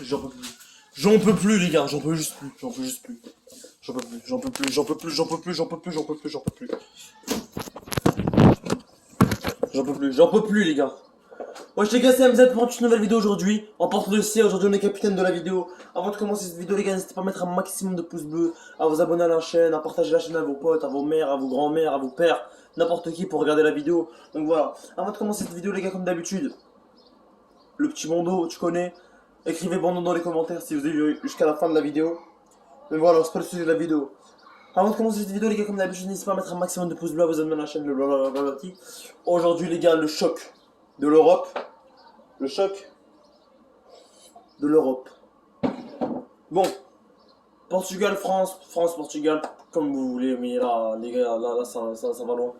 J'en peux plus. J'en peux plus, les gars, j'en peux juste plus. J'en peux juste plus. J'en peux plus, j'en peux plus, j'en peux plus, j'en peux plus, j'en peux plus, j'en peux plus, j'en peux plus. J'en peux plus, les gars. Wesh les gars, c'est MZ pour une nouvelle vidéo aujourd'hui. On porte le C, aujourd'hui on est capitaine de la vidéo. Avant de commencer cette vidéo les gars, n'hésitez pas à mettre un maximum de pouces bleus, à vous abonner à la chaîne, à partager la chaîne à vos potes, à vos mères, à vos grands-mères, à vos pères, n'importe qui pour regarder la vidéo. Donc voilà, avant de commencer cette vidéo les gars, comme d'habitude, le petit bandeau, tu connais. Écrivez bandeau dans les commentaires si vous avez vu jusqu'à la fin de la vidéo. Mais voilà, c'est pas le sujet de la vidéo. Avant de commencer cette vidéo les gars, comme d'habitude, n'hésitez pas à mettre un maximum de pouces bleus, à vous abonner à la chaîne, blablabla. Aujourd'hui les gars, le choc de l'Europe. Le choc de l'Europe. Bon, Portugal, France, France, Portugal, comme vous voulez, mais là, les gars, là ça va loin.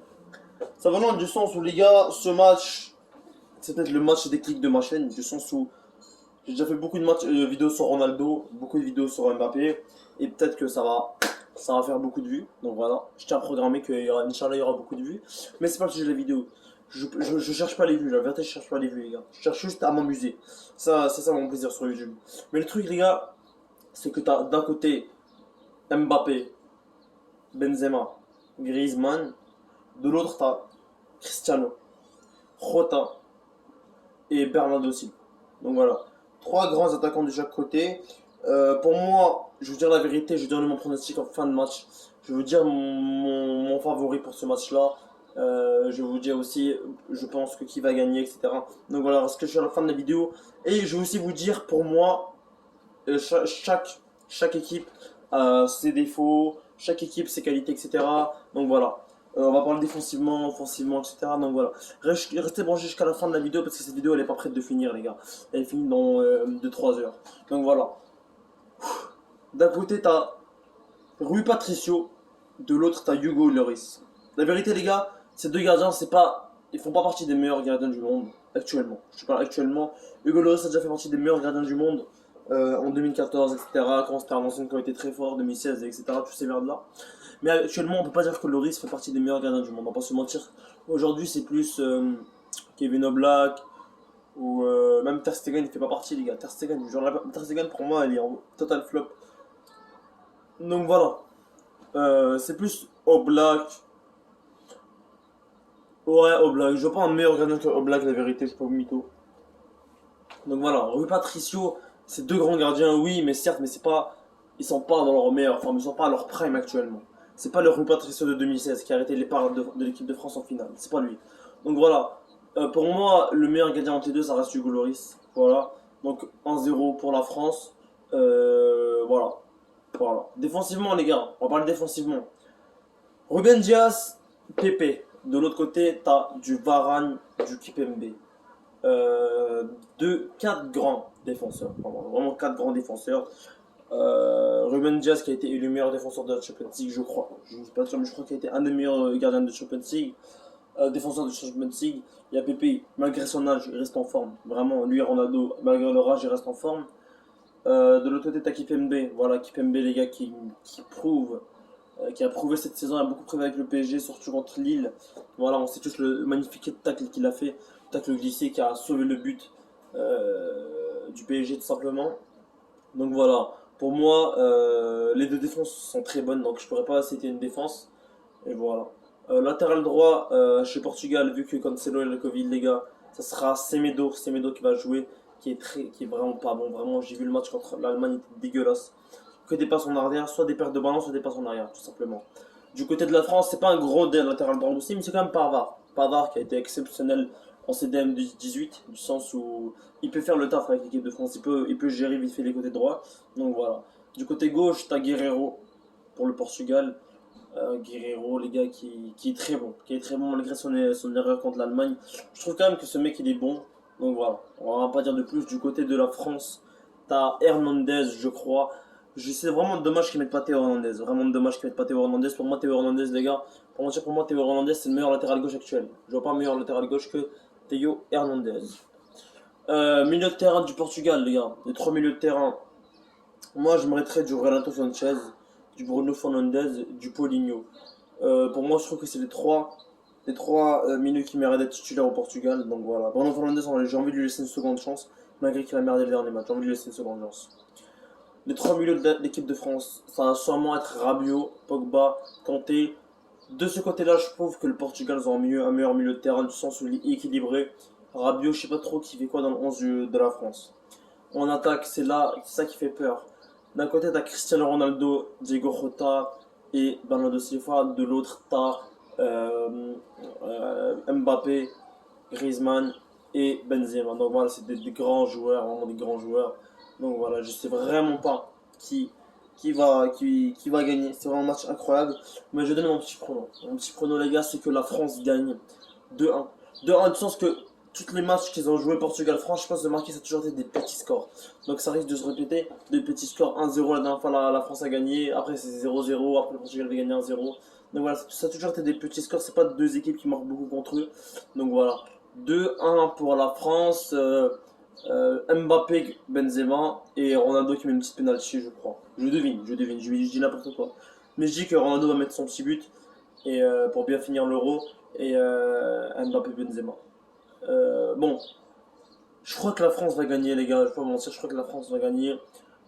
Ça va loin du sens où, les gars, ce match, c'est peut-être le match déclic de ma chaîne, du sens où j'ai déjà fait beaucoup de matchs, vidéos sur Ronaldo, beaucoup de vidéos sur Mbappé, et peut-être que ça va faire beaucoup de vues. Donc voilà, je tiens à programmer qu'il y aura, Inch'Allah, il y aura beaucoup de vues. Mais c'est pas le sujet de la vidéo. Je cherche pas les vues, la vérité, je cherche pas les vues, les gars. Je cherche juste à m'amuser. C'est ça mon plaisir sur YouTube. Mais le truc, les gars, c'est que t'as d'un côté Mbappé, Benzema, Griezmann, de l'autre t'as Cristiano, Jota et Bernardo Silva. Donc voilà, trois grands attaquants de chaque côté. Pour moi, je veux dire la vérité, je vais donner mon pronostic en fin de match. Je veux dire mon favori pour ce match-là. Je vais vous dire aussi, je pense que qui va gagner, etc. Donc voilà, parce que je suis à la fin de la vidéo. Et je vais aussi vous dire, pour moi, chaque équipe a ses défauts, chaque équipe ses qualités, etc. Donc voilà. On va parler défensivement, offensivement, etc. Donc voilà. Restez branchés jusqu'à la fin de la vidéo parce que cette vidéo elle est pas prête de finir, les gars. Elle finit dans 2-3 heures. Donc voilà. D'un côté, t'as Rui Patricio, de l'autre, t'as Hugo Lloris. La vérité, les gars, ces deux gardiens, ils font pas partie des meilleurs gardiens du monde actuellement. Je parle actuellement. Hugo Lloris a déjà fait partie des meilleurs gardiens du monde en 2014, etc. Quand c'était un ancien qui était très fort, 2016, etc. Tous ces merdes-là. Mais actuellement, on peut pas dire que Lloris fait partie des meilleurs gardiens du monde. On va pas se mentir. Aujourd'hui, c'est plus Kevin Oblak ou même Ter Stegen, il fait pas partie, les gars. Ter Stegen, Ter Stegen pour moi, elle est en total flop. Donc voilà. C'est plus Oblak. Ouais, Oblak. Je vois pas un meilleur gardien que Oblak, la vérité, je suis pas au mytho. Donc voilà, Rui Patricio, c'est deux grands gardiens, oui, mais certes, mais c'est pas. Ils sont pas dans leur meilleur forme, ils sont pas à leur prime actuellement. C'est pas le Rui Patricio de 2016 qui a arrêté les parades de l'équipe de France en finale, c'est pas lui. Donc voilà, pour moi, le meilleur gardien entre les deux, ça reste Hugo Lloris. Voilà, donc 1-0 pour la France. Voilà. Voilà. Défensivement, les gars, on va parler défensivement. Ruben Dias, Pepe. De l'autre côté, t'as du Varane, du Kipembe. Quatre grands défenseurs. Vraiment quatre grands défenseurs. Ruben Dias qui a été élu meilleur défenseur de la Champions League, je crois. Je ne suis pas sûr, mais je crois qu'il a été un des meilleurs gardiens de Champions League. Défenseur de Champions League. Il y a Pepe, malgré son âge, il reste en forme. Vraiment, lui et Ronaldo, malgré leur âge, il reste en forme. De l'autre côté, t'as Kipembe. Voilà, Kipembe, les gars, qui a prouvé cette saison, il a beaucoup prouvé avec le PSG, surtout contre Lille. Voilà, on sait tous le magnifique tacle qu'il a fait, tacle glissé qui a sauvé le but du PSG tout simplement. Donc voilà, pour moi, les deux défenses sont très bonnes, donc je pourrais pas citer une défense. Et voilà. Latéral droit chez Portugal, vu que Cancelo et le Covid, les gars, ça sera Semedo qui va jouer, qui est vraiment pas bon. Vraiment, j'ai vu le match contre l'Allemagne, il était dégueulasse. Que des passes en arrière, soit des pertes de ballon, soit des passes en arrière, tout simplement. Du côté de la France, c'est pas un gros latéral droit aussi, mais c'est quand même Pavard. Pavard qui a été exceptionnel en CDM 18, du sens où il peut faire le taf avec l'équipe de France, il peut gérer vite fait les côtés droits. Donc voilà. Du côté gauche, t'as Guerreiro pour le Portugal. Guerreiro, les gars, qui est très bon, malgré son erreur contre l'Allemagne. Je trouve quand même que ce mec il est bon. Donc voilà, on va pas dire de plus. Du côté de la France, t'as Hernandez, je crois. C'est vraiment dommage qu'ils mettent pas Théo Hernandez. Vraiment dommage qu'ils mettent pas Théo Hernandez. Pour moi, Théo Hernandez, les gars, pour moi, Théo Hernandez, c'est le meilleur latéral gauche actuel. Je vois pas un meilleur latéral gauche que Théo Hernandez. Milieu de terrain du Portugal, les gars. Les trois milieux de terrain. Moi, je mettrais du Renato Sanchez, du Bruno Fernandes, du Paulinho. Pour moi, je trouve que c'est les trois les trois milieux qui méritent d'être titulaires au Portugal. Donc voilà. Bruno Fernandes, j'ai envie de lui laisser une seconde chance, malgré qu'il a merdé le dernier match. J'ai envie de lui laisser une seconde chance. Les trois milieux de l'équipe de France, ça va sûrement être Rabiot, Pogba, Kanté. De ce côté-là, je trouve que le Portugal a un meilleur milieu de terrain, du sens où il est équilibré. Rabiot, je sais pas trop qui fait quoi dans le 11 de la France. En attaque, c'est ça qui fait peur. D'un côté, t'as Cristiano Ronaldo, Diego Jota et Bernardo Silva. De l'autre, t'as Mbappé, Griezmann et Benzema. Donc voilà, c'est des grands joueurs, vraiment des grands joueurs. Donc voilà, je sais vraiment pas qui va gagner. C'est vraiment un match incroyable. Mais je donne mon petit prono. Mon petit prono, les gars, c'est que la France gagne 2-1. 2-1, du sens que tous les matchs qu'ils ont joué Portugal-France, je pense de marquer, ça a toujours été des petits scores. Donc ça risque de se répéter. Des petits scores 1-0, la dernière fois la France a gagné. Après c'est 0-0, après le Portugal avait gagné 1-0. Donc voilà, ça a toujours été des petits scores. C'est pas deux équipes qui marquent beaucoup contre eux. Donc voilà, 2-1 pour la France. Mbappé, Benzema et Ronaldo qui met une petite pénalty, je crois. Je devine, je dis n'importe quoi. Mais je dis que Ronaldo va mettre son petit but et pour bien finir l'Euro et Mbappé, Benzema. Bon, je crois que la France va gagner, les gars. Je vais pas mentir, je crois que la France va gagner.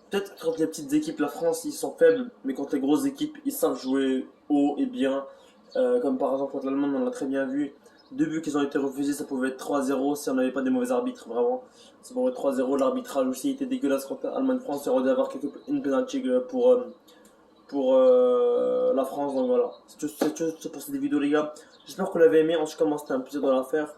Peut-être que contre les petites équipes, la France, ils sont faibles, mais contre les grosses équipes, ils savent jouer haut et bien. Comme par exemple contre l'Allemagne, on l'a très bien vu. Deux buts qui ont été refusés, ça pouvait être 3-0 si on n'avait pas des mauvais arbitres, vraiment. Ça pouvait être 3-0. L'arbitrage aussi était dégueulasse contre l'Allemagne-France. Il aurait dû avoir une penalty pour la France. Donc voilà. C'est tout pour cette vidéo, les gars. J'espère que vous l'avez aimé. En tout cas, moi, c'était un plaisir de la faire.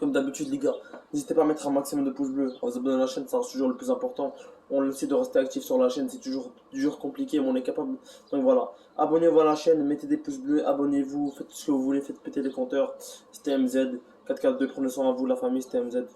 Comme d'habitude, les gars, n'hésitez pas à mettre un maximum de pouces bleus, à vous abonner à la chaîne, ça reste toujours le plus important. On essaie de rester actif sur la chaîne, c'est toujours compliqué, mais on est capable. Donc voilà, abonnez-vous à la chaîne, mettez des pouces bleus, abonnez-vous, faites ce que vous voulez, faites péter les compteurs. C'était MZ, 442, prenez soin à vous, la famille, c'était MZ.